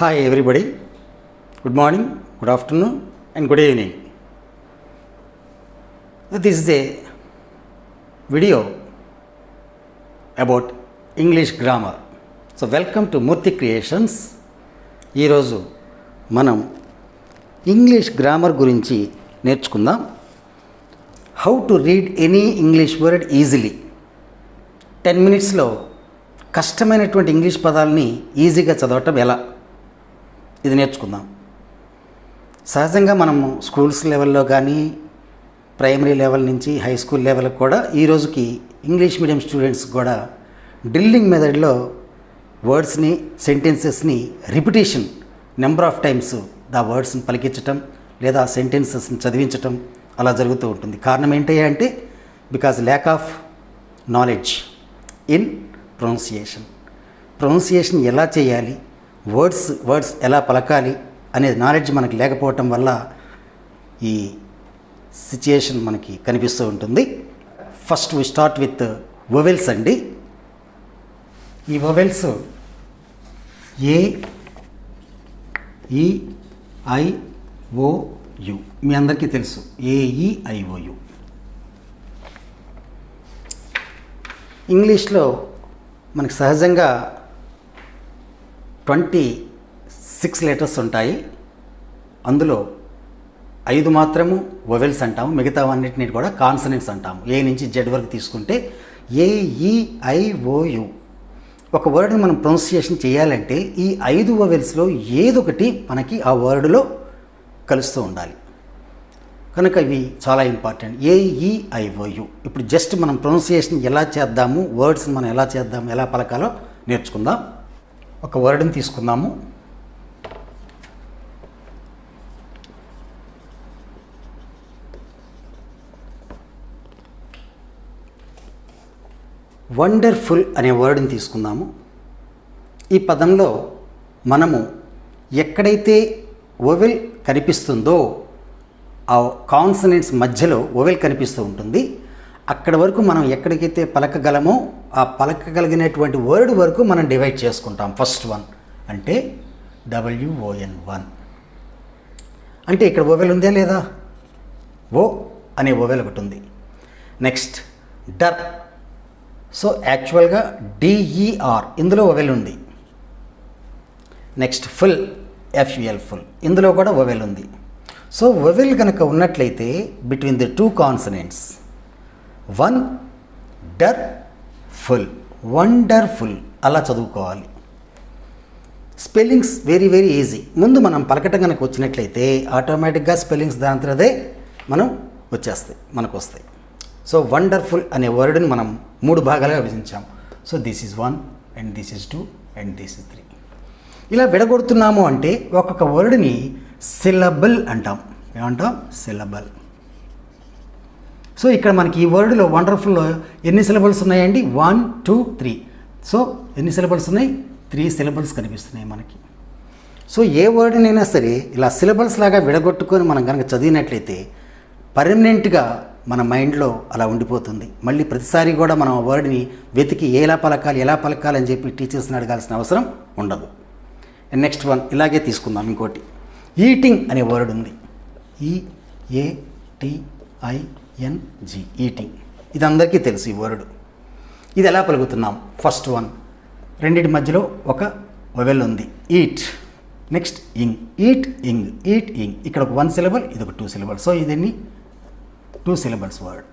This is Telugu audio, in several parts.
Hi everybody, good morning, good afternoon and good evening. This is a video about English grammar. So welcome to Murthy Creations. ఈరోజు మనం ఇంగ్లీష్ గ్రామర్ గురించి నేర్చుకుందాం. How to read any English word easily. 10 minutesలో కష్టమైనటువంటి ఇంగ్లీష్ పదాలని ఈజీగా చదవటం ఎలా, ఇది నేర్చుకుందాం. సహజంగా మనము స్కూల్స్ లెవెల్లో కానీ ప్రైమరీ లెవెల్ నుంచి హై స్కూల్ లెవెల్కి కూడా ఈ రోజుకి ఇంగ్లీష్ మీడియం స్టూడెంట్స్ కూడా డ్రిల్లింగ్ మెథడ్లో వర్డ్స్ని సెంటెన్సెస్ని repetition number of times the వర్డ్స్ని పలికించటం లేదా సెంటెన్సెస్ని చదివించటం అలా జరుగుతూ ఉంటుంది. కారణం ఏంటయ్యా అంటే because lack of knowledge in pronunciation ఎలా చేయాలి, వర్డ్స్ ఎలా పలకాలి అనే నాలెడ్జ్ మనకి లేకపోవటం వల్ల ఈ సిచ్యుయేషన్ మనకి కనిపిస్తూ ఉంటుంది. First we start with vowels అండి. ఈ వొవెల్స్ ఏ, ఈ, ఐ, ఓ, యు మీ అందరికీ తెలుసు. AEIOU. ఇంగ్లీష్లో మనకి సహజంగా 26 లెటర్స్ ఉంటాయి. అందులో 5 మాత్రము వొవెల్స్ అంటాము, మిగతావన్నిటిని కూడా కాన్సనెంట్స్ అంటాము. ఏ నుంచి జెడ్ వరకు తీసుకుంటే AEIOU. ఒక వర్డ్ని మనం ప్రొనౌన్సియేషన్ చేయాలంటే ఈ 5 వొవెల్స్లో ఏదొకటి మనకి ఆ వర్డ్లో కలుస్తూ ఉండాలి. కనుక ఇవి చాలా ఇంపార్టెంట్. AEIOU. ఇప్పుడు జస్ట్ మనం ప్రొనౌన్సియేషన్ ఎలా చేద్దాము, వర్డ్స్ని మనం ఎలా చేద్దాము, ఎలా పలకాలో నేర్చుకుందాం. ఒక వర్డ్ని తీసుకుందాము. వండర్ఫుల్ అనే వర్డ్ని తీసుకుందాము. ఈ పదంలో మనము ఎక్కడైతే వొవెల్ కనిపిస్తుందో ఆ కాన్సనెంట్స్ మధ్యలో వొవెల్ కనిపిస్తూ ఉంటుంది. అక్కడ వరకు మనం ఎక్కడికైతే పలకగలమో ఆ పలకగలిగినటువంటి వర్డ్ వరకు మనం డివైడ్ చేసుకుంటాం. ఫస్ట్ వన్ అంటే WON. అంటే ఇక్కడ వొవెల్ ఉందా లేదా? ఓ అనే వొవెల్ ఒకటి ఉంది. Next der. సో యాక్చువల్గా DER, ఇందులో వొవెల్ ఉంది. నెక్స్ట్ ఫుల్, FUL ఫుల్, ఇందులో కూడా వొవెల్ ఉంది. సో వొవెల్ కనుక ఉన్నట్లయితే between the 2 consonants won der ful, wonderful అలా చదువుకోవాలి. Spellings very very easy. ముందు మనం పలకటం కనుక వచ్చినట్లయితే ఆటోమేటిక్గా స్పెల్లింగ్స్ దాంతోదే మనకు వస్తాయి. సో వండర్ఫుల్ అనే వర్డ్ని మనం 3 భాగాలుగా విభజించాం. So this is 1 and this is 2 and this is 3. ఇలా విడగొడుతున్నాము అంటే ఒక్కొక్క వర్డ్ని సిలబుల్ అంటాం. ఏమంటాం? సిలబుల్. సో ఇక్కడ మనకి ఈ వర్డ్లో వండర్ఫుల్లో ఎన్ని సిలబుల్స్ ఉన్నాయండి? 1, 2, 3. సో ఎన్ని సిలబుల్స్ ఉన్నాయి? 3 సిలబుల్స్ కనిపిస్తున్నాయి మనకి. సో ఏ వర్డ్నైనా సరే ఇలా సిలబుల్స్ లాగా విడగొట్టుకొని మనం కనుక చదివినట్లయితే పర్మనెంట్గా మన మైండ్లో అలా ఉండిపోతుంది. మళ్ళీ ప్రతిసారి కూడా మనం ఆ వర్డ్ని వెతికి ఎలా పలకాలి అని చెప్పి టీచర్స్ని అడగాల్సిన అవసరం ఉండదు. నెక్స్ట్ వన్ ఇలాగే తీసుకుందాం. ఇంకోటి ఈటింగ్ అనే వర్డ్ ఉంది. EATING, eating. ఇది అందరికీ తెలుసు ఈ వర్డ్. ఇది ఎలా పలుకుతున్నాం? ఫస్ట్ వన్, రెండింటి మధ్యలో ఒక వొవెల్ ఉంది, ఈట్. నెక్స్ట్ ఇంగ్, ఈట్ ఇంగ్, ఈట్ ఇంగ్. ఇక్కడ ఒక 1 సిలబుల్, ఇది ఒక 2 సిలబుల్. సో ఇదన్నీ 2 సిలబుల్స్ వర్డ్.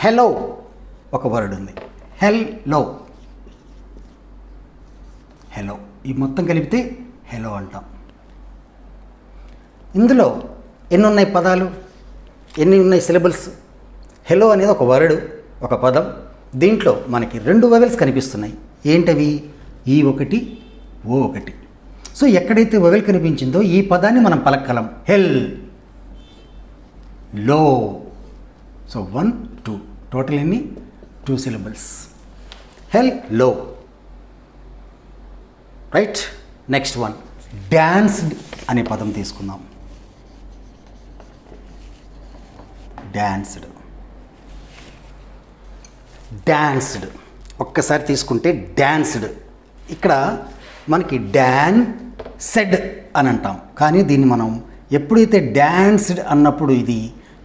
హెలో ఒక వర్డ్ ఉంది. హెల్లో, ఈ మొత్తం కలిపితే హెలో అంటాం. ఇందులో ఎన్ని ఉన్నాయి పదాలు, ఎన్ని ఉన్నాయి సిలబుల్స్? హెలో అనేది ఒక వర్డ్, ఒక పదం. దీంట్లో మనకి 2 వొవెల్స్ కనిపిస్తున్నాయి. ఏంటవి? E1, O1. సో ఎక్కడైతే వొవెల్ కనిపించిందో ఈ పదాన్ని మనం పలకగలం. హెల్, లో. సో 1, 2 టోటల్ ఎన్ని? 2 syllables. Hello. Right. Next one, danced అనే పదం తీసుకుందాం. డాన్స్డ్. డాన్స్డ్ ఒక్కసారి తీసుకుంటే డాన్స్డ్. ఇక్కడ మనకి డాన్ సెడ్ అని అంటాం, కానీ దీన్ని మనం ఎప్పుడైతే డాన్స్డ్ అన్నప్పుడు ఇది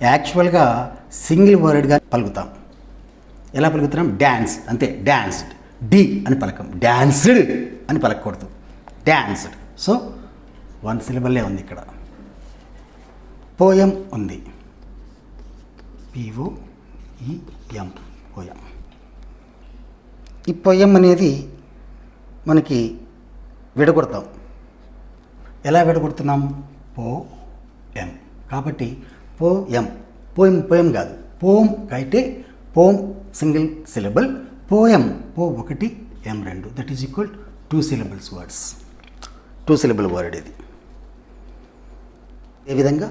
యాక్చువల్గా సింగిల్ వర్డ్గా పలుకుతాం. ఎలా పలుకుతున్నాం? డాన్స్, అంతే. డాన్స్డ్. డి అని పలకం. డాన్స్డ్ అని పలకకూడదు. డాన్స్డ్. సో 1 సిలబుల్లే ఉంది ఇక్కడ. పోయం ఉంది. POEM, poem. ఈ పోయం అనేది మనకి విడగొడతాం. ఎలా విడగొడుతున్నాం? పోయం. కాబట్టి పోయం. పోయం కాదు, పోమ్ అయితే పోమ్ సింగిల్ సిలబుల్, పోయం పో 1 M 2, that is equal 2 syllables words. 2 syllable word ఇది. ఏ విధంగా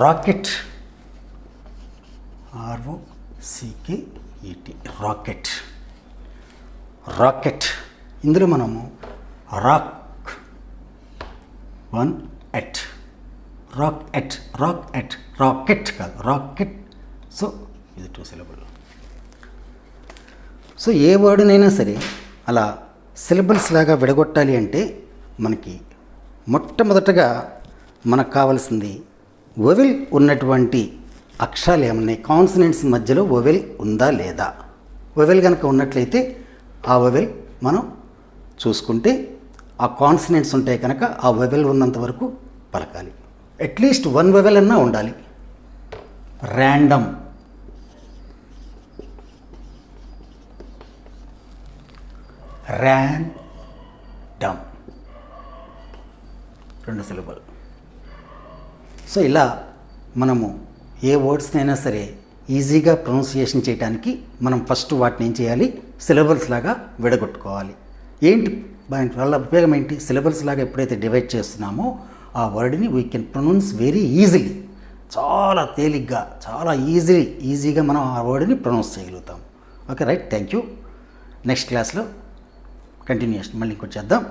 రాకెట్, ROCKET, రాకెట్. రాకెట్. ఇందులో మనము రాక్ 1 ఎట్, రాకెట్ కాదు, రాకెట్. సో ఇది 2 సిలబుల్. సో ఏ వర్డ్నైనా సరే అలా సిలబుల్స్ లాగా విడగొట్టాలి అంటే మనకి మొట్టమొదటగా మనకు కావాల్సింది వొవెల్ ఉన్నటువంటి అక్షరాలు ఏమన్నాయి, కాన్సనెంట్స్ మధ్యలో వొవెల్ ఉందా లేదా. వొవెల్ కనుక ఉన్నట్లయితే ఆ వొవెల్ మనం చూసుకుంటే, ఆ కాన్సనెంట్స్ ఉంటాయి కనుక ఆ వొవెల్ ఉన్నంత వరకు పలకాలి. అట్లీస్ట్ 1 వొవెల్ అన్నా ఉండాలి. Random, random 2 syllable. సో ఇలా మనము ఏ వర్డ్స్నైనా సరే ఈజీగా ప్రొనౌన్సియేషన్ చేయడానికి మనం ఫస్ట్ వాటిని ఏం చేయాలి? సిలబుల్స్ లాగా విడగొట్టుకోవాలి. ఏంటి దాని వల్ల ఉపయోగం ఏంటి? సిలబుల్స్ లాగా ఎప్పుడైతే డివైడ్ చేస్తున్నామో ఆ వర్డ్ని we can pronounce very easily. చాలా తేలిగ్గా, చాలా ఈజీగా మనం ఆ వర్డ్ని ప్రొనౌన్స్ చేయగలుగుతాం. Okay, right. Thank you. Next క్లాస్లో కంటిన్యూషన్ మళ్ళీ ఇంకోటి చేద్దాం.